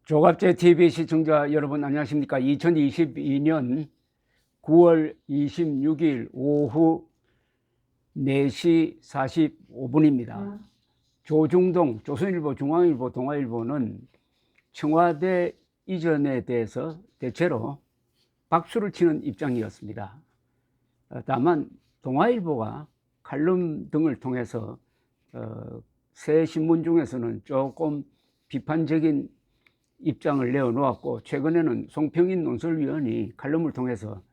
조갑제 TV 시청자 여러분 안녕하십니까? 2022년 9월 26일 오후 4시 45분입니다. 조중동, 조선일보, 중앙일보, 동아일보는 청와대 이전에 대해서 대체로 박수를 치는 입장이었습니다. 다만 동아일보가 칼럼 등을 통해서 새 신문 중에서는 조금 비판적인 입장을 내어놓았고, 최근에는 송평인 논설위원이 칼럼을 통해서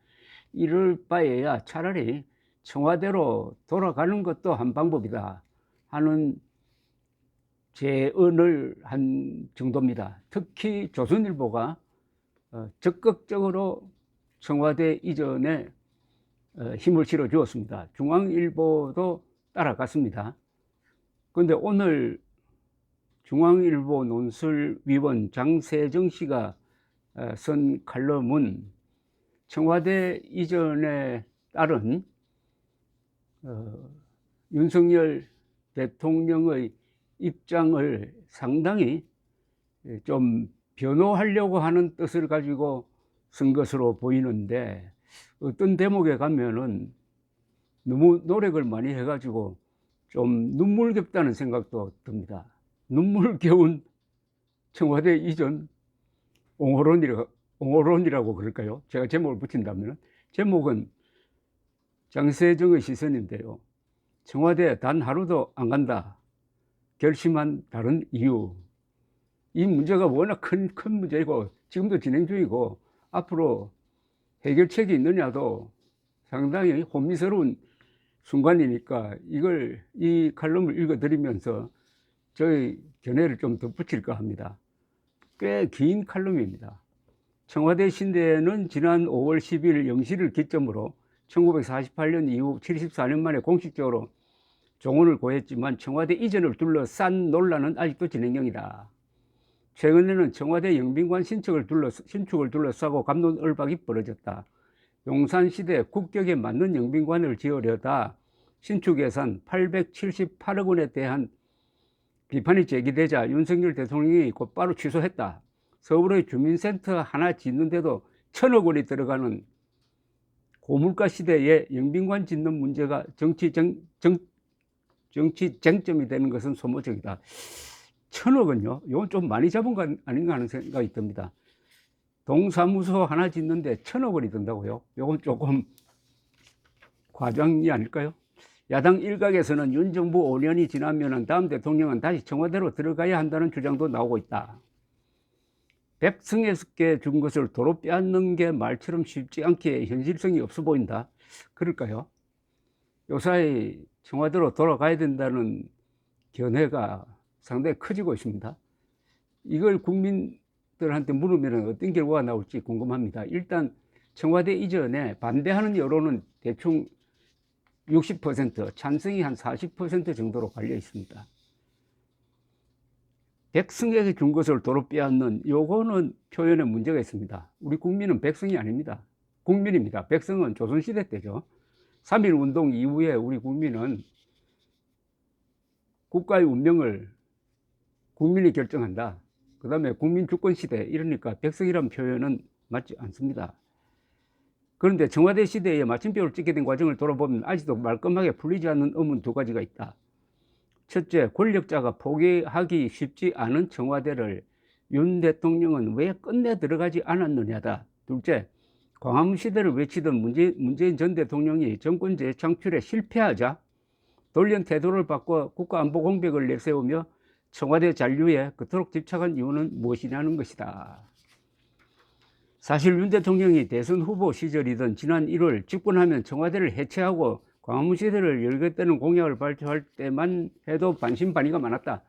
이럴 바에야 차라리 청와대로 돌아가는 것도 한 방법이다 하는 제언을 한 정도입니다. 특히 조선일보가 적극적으로 청와대 이전에 힘을 실어 주었습니다. 중앙일보도 따라갔습니다. 그런데 오늘 중앙일보 논설위원 장세정 씨가 쓴 칼럼은 청와대 이전에 따른 윤석열 대통령의 입장을 상당히 좀 변호하려고 하는 뜻을 가지고 쓴 것으로 보이는데, 어떤 대목에 가면은 너무 노력을 많이 해가지고 좀 눈물겹다는 생각도 듭니다. 눈물겨운 청와대 이전 옹호론이라고 그럴까요? 제가 제목을 붙인다면, 제목은 장세정의 시선인데요. 청와대 단 하루도 안 간다. 결심한 다른 이유. 이 문제가 워낙 큰 문제이고 지금도 진행 중이고 앞으로 해결책이 있느냐도 상당히 혼미스러운 순간이니까 이 칼럼을 읽어드리면서 저희 견해를 좀 덧붙일까 합니다. 꽤 긴 칼럼입니다. 청와대 신대는 지난 5월 10일 0시를 기점으로 1948년 이후 74년 만에 공식적으로 종언을 고했지만 청와대 이전을 둘러싼 논란은 아직도 진행 중이다. 최근에는 청와대 영빈관 신축을 둘러싸고 갑론을박이 벌어졌다. 용산시대 국격에 맞는 영빈관을 지으려다 신축 예산 878억 원에 대한 비판이 제기되자 윤석열 대통령이 곧바로 취소했다. 서울의 주민센터 하나 짓는데도 1,000억 원이 들어가는 고물가 시대에 영빈관 짓는 문제가 정치 쟁점이 되는 것은 소모적이다. 1,000억은요? 이건 좀 많이 잡은 거 아닌가 하는 생각이 듭니다. 동사무소 하나 짓는데 1,000억 원이 든다고요? 이건 조금 과장이 아닐까요? 야당 일각에서는 윤 정부 5년이 지나면 다음 대통령은 다시 청와대로 들어가야 한다는 주장도 나오고 있다. 백성에게 준 것을 도로 빼앗는 게 말처럼 쉽지 않게 현실성이 없어 보인다. 그럴까요? 요사이 청와대로 돌아가야 된다는 견해가 상당히 커지고 있습니다. 이걸 국민들한테 물으면 어떤 결과가 나올지 궁금합니다. 일단 청와대 이전에 반대하는 여론은 대충 60%, 찬성이 한 40% 정도로 갈려 있습니다. 백성에게 준 것을 도로 빼앗는 요거는 표현에 문제가 있습니다. 우리 국민은 백성이 아닙니다. 국민입니다. 백성은 조선시대 때죠. 3.1 운동 이후에 우리 국민은 국가의 운명을 국민이 결정한다. 그 다음에 국민주권시대, 이러니까 백성이라는 표현은 맞지 않습니다. 그런데 청와대 시대에 마침표를 찍게 된 과정을 돌아보면 아직도 말끔하게 풀리지 않는 의문 두 가지가 있다. 첫째, 권력자가 포기하기 쉽지 않은 청와대를 윤 대통령은 왜 끝내 들어가지 않았느냐다. 둘째, 광화문 시대를 외치던 문재인 전 대통령이 정권 재창출에 실패하자 돌연 태도를 바꿔 국가안보 공백을 내세우며 청와대 잔류에 그토록 집착한 이유는 무엇이냐는 것이다. 사실 윤 대통령이 대선 후보 시절이던 지난 1월 집권하면 청와대를 해체하고 광화문 시대를 열겠다는 공약을 발표할 때만 해도 반신반의가 많았다.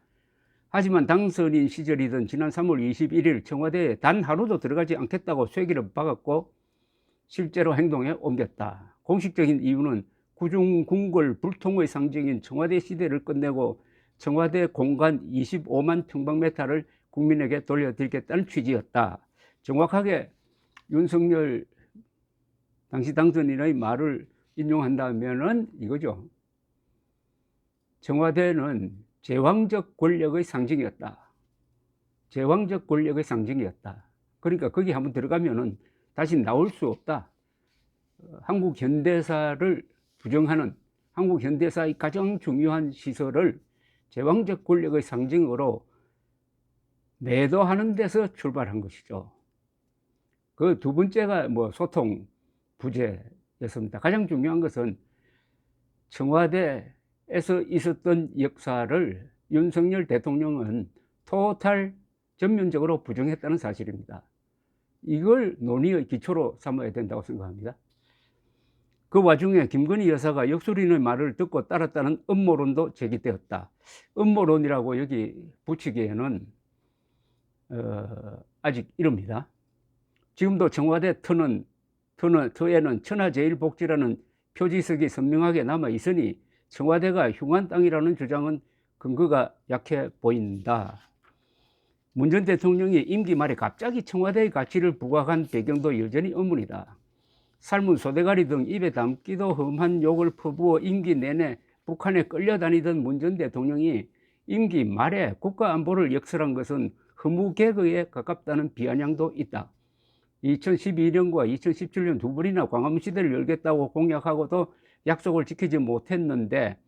하지만 당선인 시절이던 지난 3월 21일 청와대에 단 하루도 들어가지 않겠다고 쐐기를 박았고 실제로 행동에 옮겼다. 공식적인 이유는 구중궁궐 불통의 상징인 청와대 시대를 끝내고 청와대 공간 25만 평방미터를 국민에게 돌려드리겠다는 취지였다. 정확하게 윤석열 당시 당선인의 말을 인용한다면은 이거죠. 청와대는 제왕적 권력의 상징이었다. 제왕적 권력의 상징이었다. 그러니까 거기 한번 들어가면은 다시 나올 수 없다. 한국 현대사를 부정하는, 한국 현대사의 가장 중요한 시설을 제왕적 권력의 상징으로 매도하는 데서 출발한 것이죠. 그 두 번째가 뭐 소통 부재였습니다. 가장 중요한 것은 청와대에서 있었던 역사를 윤석열 대통령은 토탈 전면적으로 부정했다는 사실입니다. 이걸 논의의 기초로 삼아야 된다고 생각합니다. 그 와중에 김건희 여사가 역술인의 말을 듣고 따랐다는 음모론도 제기되었다. 음모론이라고 여기 붙이기에는 아직 이릅니다. 지금도 청와대 터에는 천하제일복지라는 표지석이 선명하게 남아 있으니 청와대가 흉한 땅이라는 주장은 근거가 약해 보인다. 문 전 대통령이 임기 말에 갑자기 청와대의 가치를 부각한 배경도 여전히 의문이다. 삶은 소대가리 등 입에 담기도 험한 욕을 퍼부어 임기 내내 북한에 끌려다니던 문 전 대통령이 임기 말에 국가안보를 역설한 것은 허무개그에 가깝다는 비아냥도 있다. 2012년과 2017년 두 번이나 광화문시대를 열겠다고 공약하고도 약속을 지키지 못했는데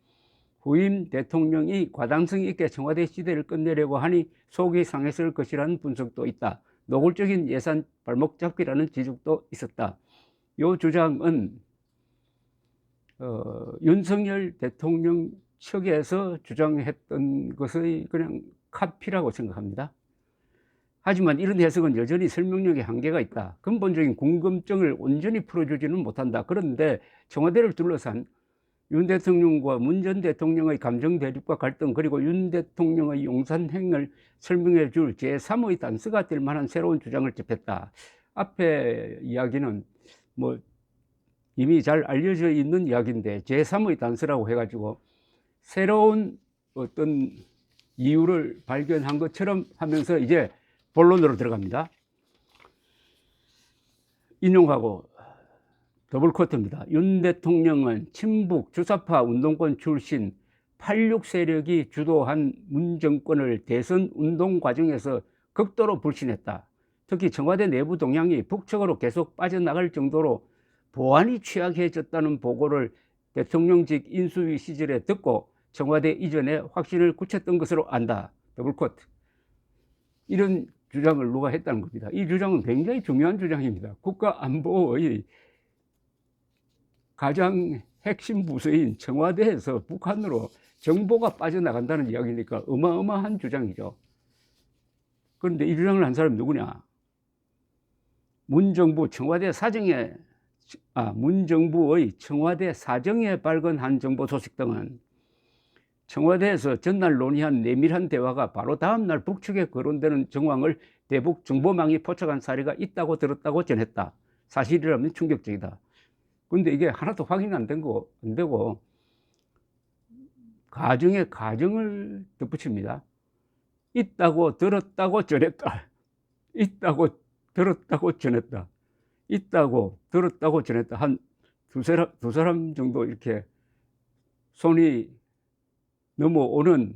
후임 대통령이 과당성 있게 청와대 시대를 끝내려고 하니 속이 상했을 것이라는 분석도 있다. 노골적인 예산 발목 잡기라는 지적도 있었다. 이 주장은 윤석열 대통령 측에서 주장했던 것의 그냥 카피라고 생각합니다. 하지만 이런 해석은 여전히 설명력에 한계가 있다. 근본적인 궁금증을 온전히 풀어주지는 못한다. 그런데 청와대를 둘러싼 윤 대통령과 문 전 대통령의 감정 대립과 갈등, 그리고 윤 대통령의 용산행을 설명해 줄 제3의 단서가 될 만한 새로운 주장을 접했다. 앞에 이야기는 뭐 이미 잘 알려져 있는 이야기인데 제3의 단서라고 해가지고 새로운 어떤 이유를 발견한 것처럼 하면서 이제 본론으로 들어갑니다. 인용하고 더블 코트입니다. 윤 대통령은 친북 주사파 운동권 출신 86 세력이 주도한 문 정권을 대선 운동 과정에서 극도로 불신했다. 특히 청와대 내부 동향이 북측으로 계속 빠져나갈 정도로 보안이 취약해졌다는 보고를 대통령직 인수위 시절에 듣고 청와대 이전에 확신을 굳혔던 것으로 안다. 더블 코트. 이런 주장을 누가 했다는 겁니다. 이 주장은 굉장히 중요한 주장입니다. 국가안보의 가장 핵심 부서인 청와대에서 북한으로 정보가 빠져나간다는 이야기니까 어마어마한 주장이죠. 그런데 이 주장을 한 사람이 누구냐? 문 정부의 청와대 사정에 발견한 정보 소식 등은 청와대에서 전날 논의한 내밀한 대화가 바로 다음날 북측에 거론되는 정황을 대북 정보망이 포착한 사례가 있다고 들었다고 전했다. 사실이라면 충격적이다. 근데 이게 하나도 확인 안 되고 가정에 가정을 덧붙입니다. 있다고 들었다고 전했다. 있다고 들었다고 전했다. 있다고 들었다고 전했다. 한 두 사람 정도 이렇게 손이 넘어오는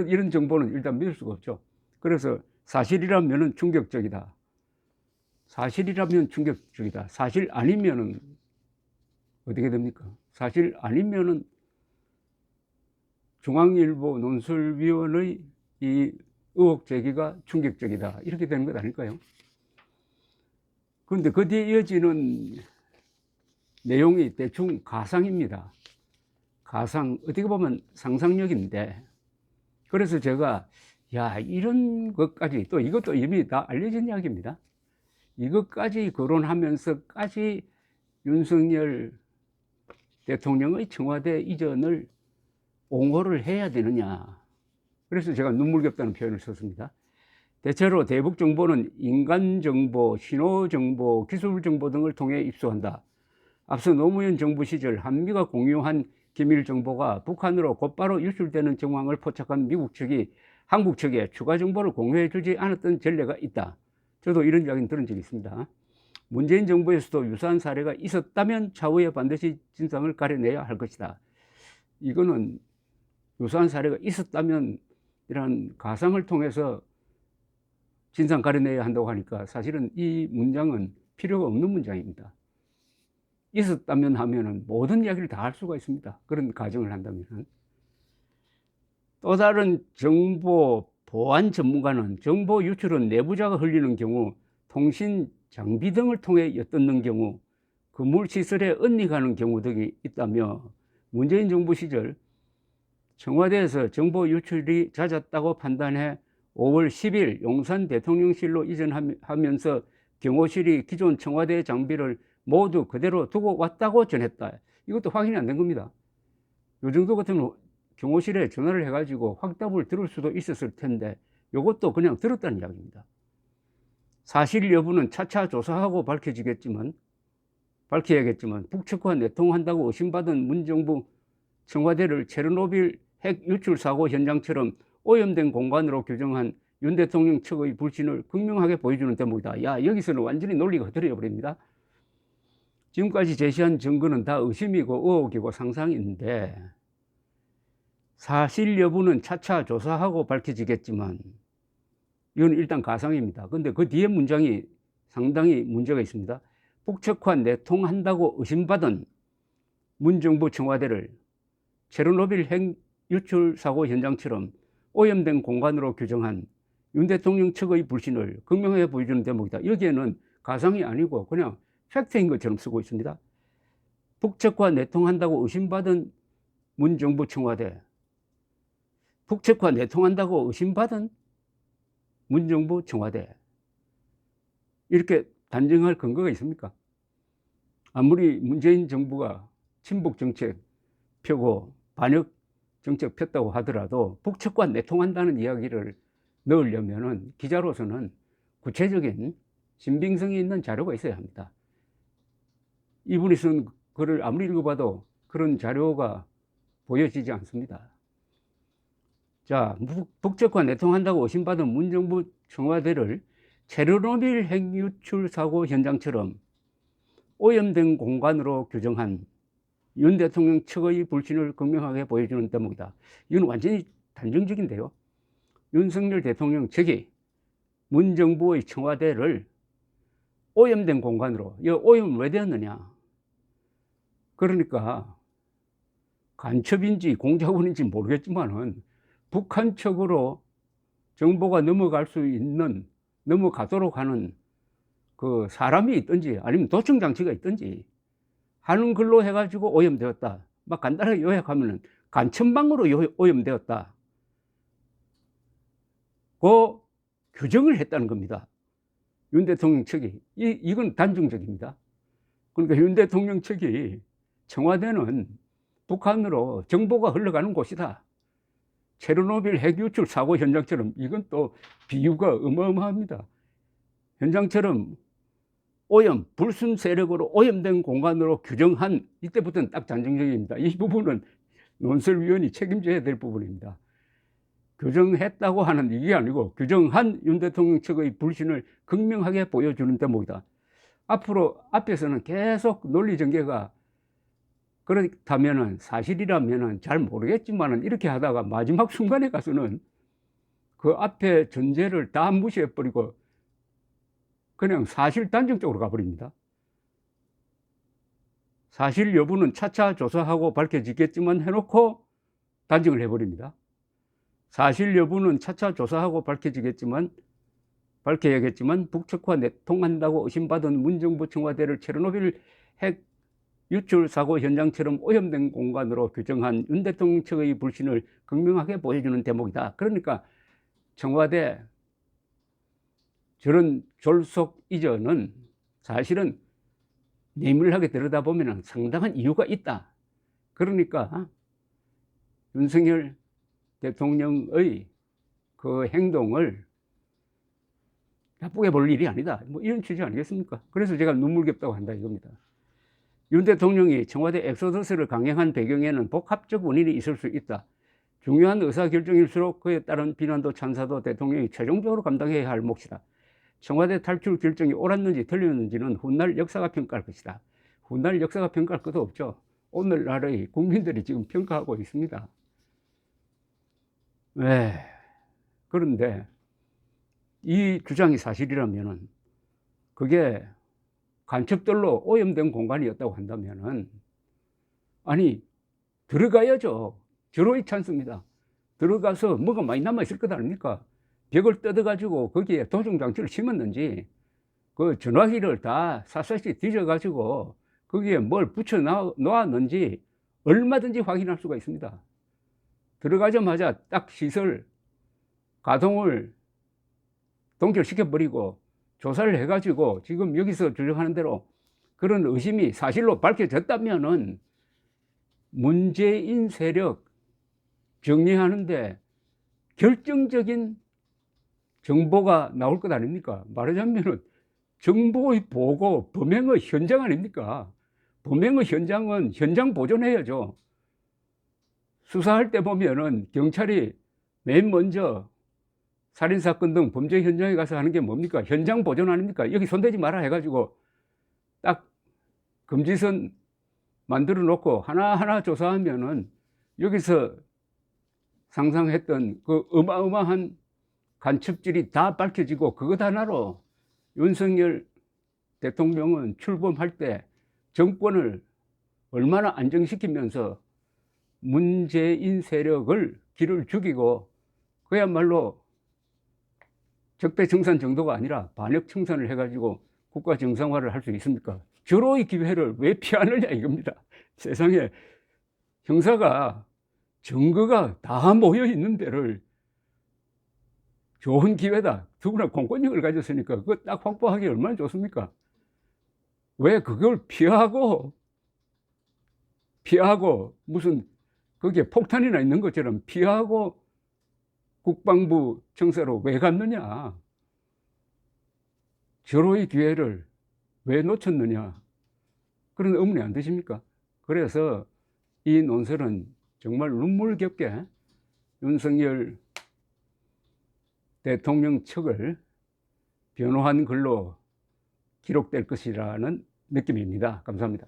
이런 정보는 일단 믿을 수가 없죠. 그래서 사실이라면 충격적이다. 사실이라면 충격적이다. 사실 아니면은 어떻게 됩니까? 사실 아니면은 중앙일보 논설위원의 이 의혹 제기가 충격적이다. 이렇게 되는 것 아닐까요? 그런데 그 뒤에 이어지는 내용이 대충 가상입니다. 가상, 어떻게 보면 상상력인데, 그래서 제가 이런 것까지, 또 이것도 이미 다 알려진 이야기입니다. 이것까지 거론하면서까지 윤석열 대통령의 청와대 이전을 옹호를 해야 되느냐. 그래서 제가 눈물겹다는 표현을 썼습니다. 대체로 대북 정보는 인간 정보, 신호 정보, 기술 정보 등을 통해 입수한다. 앞서 노무현 정부 시절 한미가 공유한 기밀 정보가 북한으로 곧바로 유출되는 정황을 포착한 미국 측이 한국 측에 추가 정보를 공유해 주지 않았던 전례가 있다. 저도 이런 이야기는 들은 적이 있습니다. 문재인 정부에서도 유사한 사례가 있었다면 차후에 반드시 진상을 가려내야 할 것이다. 이거는 유사한 사례가 있었다면 이런 가상을 통해서 진상 가려내야 한다고 하니까 사실은 이 문장은 필요가 없는 문장입니다. 있었다면 하면은 모든 이야기를 다 할 수가 있습니다. 그런 가정을 한다면은. 또 다른 정보 보안 전문가는 정보 유출은 내부자가 흘리는 경우, 통신 장비 등을 통해 엿듣는 경우, 건물 시설에 언닉하는 경우 등이 있다며 문재인 정부 시절 청와대에서 정보 유출이 잦았다고 판단해 5월 10일 용산 대통령실로 이전하면서 경호실이 기존 청와대 장비를 모두 그대로 두고 왔다고 전했다. 이것도 확인이 안 된 겁니다. 요 정도 같으면 경호실에 전화를 해가지고 확답을 들을 수도 있었을 텐데 이것도 그냥 들었다는 이야기입니다. 사실 여부는 차차 조사하고 밝혀야겠지만 북측과 내통한다고 의심받은 문정부 청와대를 체르노빌 핵 유출 사고 현장처럼 오염된 공간으로 규정한 윤 대통령 측의 불신을 극명하게 보여주는 대목이다. 야, 여기서는 완전히 논리가 흐트러져 버립니다. 지금까지 제시한 증거는 다 의심이고 의혹이고 상상인데 사실 여부는 차차 조사하고 밝혀지겠지만 이건 일단 가상입니다. 근데 그 뒤에 문장이 상당히 문제가 있습니다. 북측과 내통한다고 의심받은 문정부 청와대를 체르노빌 핵 유출 사고 현장처럼 오염된 공간으로 규정한 윤 대통령 측의 불신을 극명하게 보여주는 대목이다. 여기에는 가상이 아니고 그냥 팩트인 것처럼 쓰고 있습니다. 북측과 내통한다고 의심받은 문정부 청와대, 북측과 내통한다고 의심받은 문정부 청와대, 이렇게 단정할 근거가 있습니까? 아무리 문재인 정부가 친북 정책 펴고 반역 정책 폈다고 하더라도 북측과 내통한다는 이야기를 넣으려면은 기자로서는 구체적인 신빙성이 있는 자료가 있어야 합니다. 이분이 쓴 글을 아무리 읽어봐도 그런 자료가 보여지지 않습니다. 자, 북측과 내통한다고 의심받은 문정부 청와대를 체르노빌 핵 유출 사고 현장처럼 오염된 공간으로 규정한 윤 대통령 측의 불신을 극명하게 보여주는 대목이다. 이건 완전히 단정적인데요. 윤석열 대통령 측이 문정부의 청와대를 오염된 공간으로, 이 오염 왜 되었느냐? 그러니까 간첩인지 공작원인지 모르겠지만은 북한 측으로 정보가 넘어가도록 하는 그 사람이 있든지 아니면 도청 장치가 있든지 하는 걸로 해가지고 오염되었다. 막 간단하게 요약하면은 간첩망으로 오염되었다. 그 규정을 했다는 겁니다. 윤 대통령 측이. 이건 단정적입니다. 그러니까 윤 대통령 측이 청와대는 북한으로 정보가 흘러가는 곳이다. 체르노빌 핵유출 사고 현장처럼, 이건 또 비유가 어마어마합니다. 현장처럼 불순 세력으로 오염된 공간으로 규정한, 이때부터는 딱 단정적입니다. 이 부분은 논설위원이 책임져야 될 부분입니다. 규정했다고 하는 이게 아니고 규정한 윤 대통령 측의 불신을 극명하게 보여주는 대목이다. 앞에서는 계속 논리 전개가 그렇다면은 사실이라면은 잘 모르겠지만은 이렇게 하다가 마지막 순간에 가서는 그 앞에 전제를 다 무시해버리고 그냥 사실 단정적으로 가버립니다. 사실 여부는 차차 조사하고 밝혀지겠지만 해놓고 단정을 해버립니다. 사실 여부는 차차 조사하고 밝혀야겠지만 북측과 내통한다고 의심받은 문정부 청와대를 체르노빌 핵 유출 사고 현장처럼 오염된 공간으로 규정한 윤 대통령 측의 불신을 극명하게 보여주는 대목이다. 그러니까 청와대 저런 졸속 이전은 사실은 내밀하게 들여다보면 상당한 이유가 있다. 그러니까 윤석열 대통령의 그 행동을 나쁘게 볼 일이 아니다. 뭐 이런 취지 아니겠습니까? 그래서 제가 눈물겹다고 한다 이겁니다. 윤 대통령이 청와대 엑소더스를 강행한 배경에는 복합적 원인이 있을 수 있다. 중요한 의사결정일수록 그에 따른 비난도 찬사도 대통령이 최종적으로 감당해야 할 몫이다. 청와대 탈출 결정이 옳았는지 틀렸는지는 훗날 역사가 평가할 것이다. 훗날 역사가 평가할 것도 없죠. 오늘날의 국민들이 지금 평가하고 있습니다. 네. 그런데 이 주장이 사실이라면은 그게 간첩들로 오염된 공간이었다고 한다면은 아니 들어가야죠. 저로있지 않습니다. 들어가서 뭐가 많이 남아있을 것 아닙니까? 벽을 뜯어가지고 거기에 도중장치를 심었는지 그 전화기를 다 샅샅이 뒤져가지고 거기에 뭘 붙여 놓았는지 얼마든지 확인할 수가 있습니다. 들어가자마자 딱 시설 가동을 동결시켜버리고 조사를 해가지고 지금 여기서 주장하는 대로 그런 의심이 사실로 밝혀졌다면은 문재인 세력 정리하는데 결정적인 정보가 나올 것 아닙니까? 말하자면은 정보의 보고 범행의 현장 아닙니까? 범행의 현장은 현장 보존해야죠. 수사할 때 보면은 경찰이 맨 먼저 살인사건 등 범죄 현장에 가서 하는 게 뭡니까? 현장 보존 아닙니까? 여기 손대지 마라 해가지고 딱 금지선 만들어 놓고 하나하나 조사하면은 여기서 상상했던 그 어마어마한 간첩질이 다 밝혀지고 그것 하나로 윤석열 대통령은 출범할 때 정권을 얼마나 안정시키면서 문재인 세력을 기를 죽이고 그야말로 적폐청산 정도가 아니라 반역청산을 해가지고 국가 정상화를 할 수 있습니까? 절호의 기회를 왜 피하느냐 이겁니다. 세상에 형사가 증거가 다 모여 있는 데를 좋은 기회다. 더구나 공권력을 가졌으니까 그거 딱 확보하기 얼마나 좋습니까? 왜 그걸 피하고 무슨 거기에 폭탄이나 있는 것처럼 피하고 국방부 청사로 왜 갔느냐? 절호의 기회를 왜 놓쳤느냐? 그런 의문이 안 드십니까? 그래서 이 논설은 정말 눈물겹게 윤석열 대통령 측을 변호한 글로 기록될 것이라는 느낌입니다. 감사합니다.